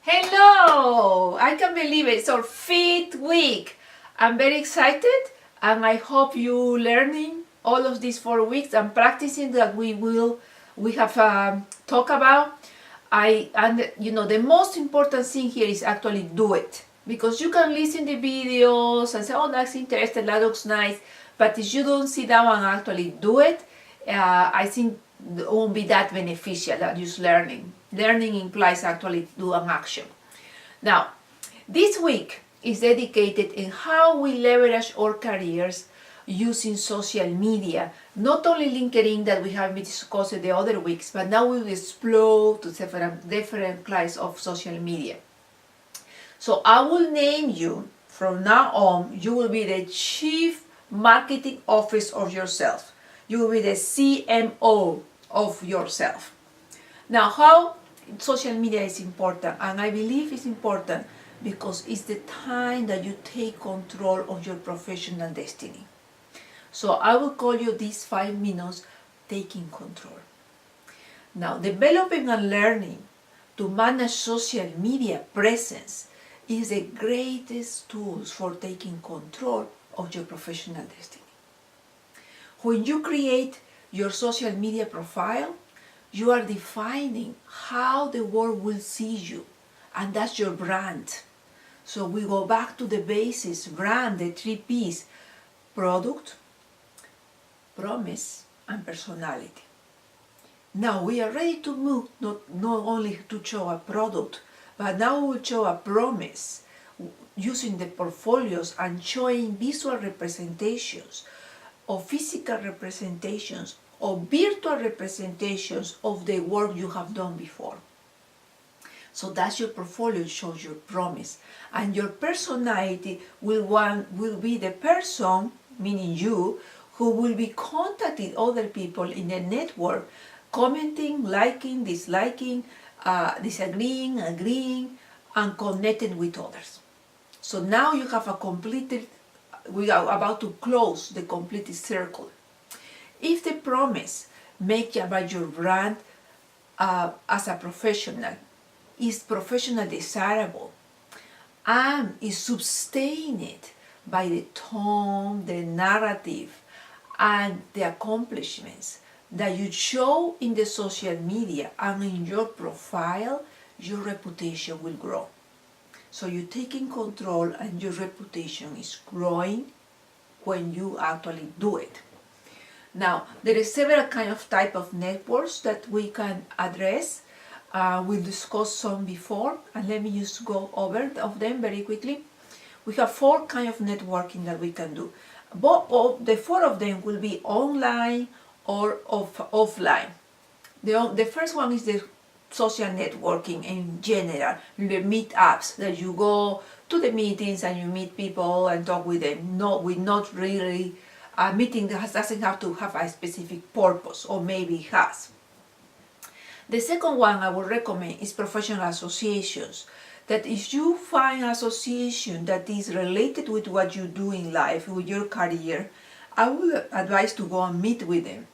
Hello! I can't believe it. It's our 5th week. I'm very excited and I hope you learning all of these 4 weeks and practicing that we have talked about. The most important thing here is actually do it, because you can listen to videos and say, oh, that's interesting, that looks nice, but if you don't sit down and actually do it, I think it won't be that beneficial that just learning. Learning implies actually do an action. Now, this week is dedicated in how we leverage our careers using social media. Not only LinkedIn that we have discussed the other weeks, but now we will explore to different kinds of social media. So I will name you, from now on, you will be the Chief Marketing Officer of yourself. You will be the CMO of yourself. Now, how social media is important, and I believe it's important because it's the time that you take control of your professional destiny. So I will call you these 5 minutes taking control. Now, developing and learning to manage social media presence is the greatest tools for taking control of your professional destiny. When you create your social media profile, you are defining how the world will see you, and that's your brand. So we go back to the basis, brand, the 3 P's: product, promise, and personality. Now we are ready to move, not only to show a product, but now we will show a promise using the portfolios and showing visual representations or physical representations or virtual representations of the work you have done before. So that's your portfolio, shows your promise. And your personality will be the person, meaning you, who will be contacting other people in the network, commenting, liking, disliking, disagreeing, agreeing, and connecting with others. So now you have we are about to close the completed circle. If the promise make about your brand as a professional is professional desirable and is sustained by the tone, the narrative, and the accomplishments that you show in the social media and in your profile, your reputation will grow. So you're taking control and your reputation is growing when you actually do it. Now, there are several type of networks that we can address. We'll discuss some before, and let me just go over of them very quickly. We have 4 kinds of networking that we can do. The 4 of them will be online or offline. The first one is the social networking in general, the meetups that you go to the meetings and you meet people and talk with them. Not really a meeting that doesn't have to have a specific purpose, or maybe it has. The second one I would recommend is professional associations. That if you find an association that is related with what you do in life, with your career, I would advise to go and meet with them,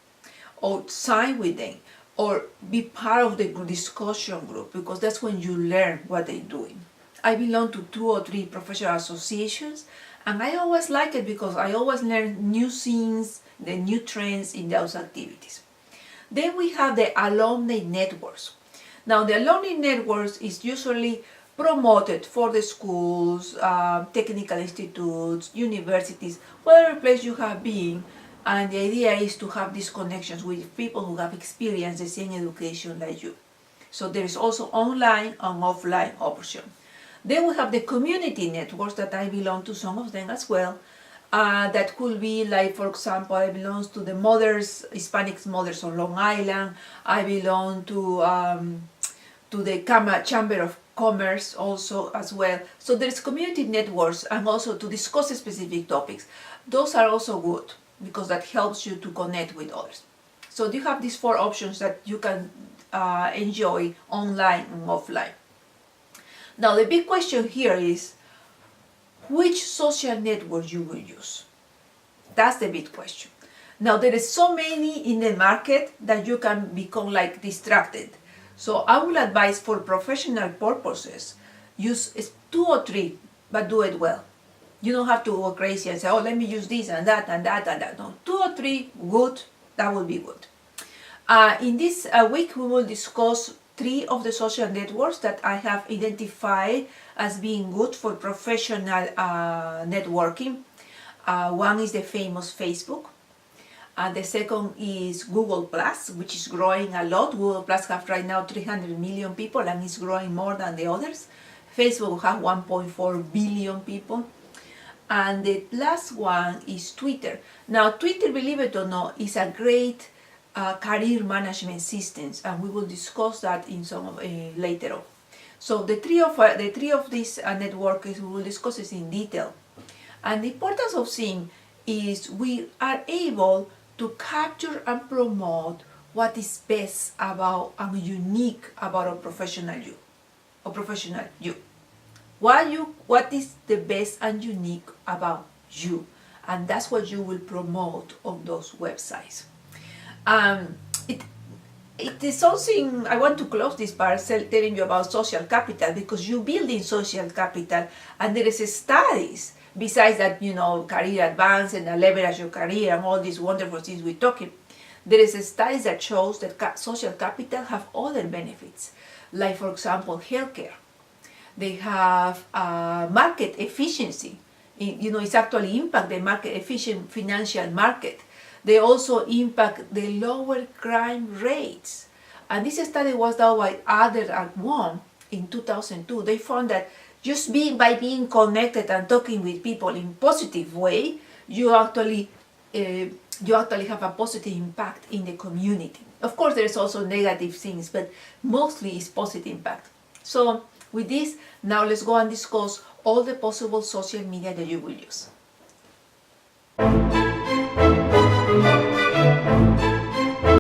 or sign with them, or be part of the discussion group, because that's when you learn what they're doing. I belong to 2 or 3 professional associations, and I always like it because I always learn new things, the new trends in those activities. Then we have the Alumni Networks. Now, the Alumni Networks is usually promoted for the schools, technical institutes, universities, whatever place you have been, and the idea is to have these connections with people who have experienced the same education like you. So there is also online and offline option. Then we have the community networks that I belong to some of them as well. That could be like, for example, I belong to the Hispanic Mothers on Long Island. I belong to the Chamber of Commerce also as well. So there's community networks, and also to discuss specific topics. Those are also good because that helps you to connect with others. So you have these 4 options that you can enjoy online and offline. Now the big question here is, which social network you will use? That's the big question. Now there is so many in the market that you can become like distracted. So I will advise for professional purposes, use 2 or 3, but do it well. You don't have to go crazy and say, oh, let me use this and that and that and that. No, 2 or 3, good, that will be good. In this week, we will discuss 3 of the social networks that I have identified as being good for professional networking. One is the famous Facebook. The second is Google Plus, which is growing a lot. Google Plus have right now 300 million people and is growing more than the others. Facebook have 1.4 billion people. And the last one is Twitter. Now, Twitter, believe it or not, is a great career management system, and we will discuss that in some later on. So the three of these networks we will discuss is in detail. And the importance of seeing is we are able to capture and promote what is best about and unique about a professional you. What is the best and unique about you, and that's what you will promote on those websites. It is something I want to close this part telling you about social capital, because you build in social capital, and there is studies besides that, career advance and leverage your career and all these wonderful things we're talking. There is studies that shows that social capital have other benefits, like for example healthcare. They have market efficiency. It's actually impact the market efficient financial market. They also impact the lower crime rates. And this study was done by OOAc-PBSN in 2002. They found that just by being connected and talking with people in positive way, you actually have a positive impact in the community. Of course, there's also negative things, but mostly it's positive impact. So with this, now let's go and discuss all the possible social media that you will use.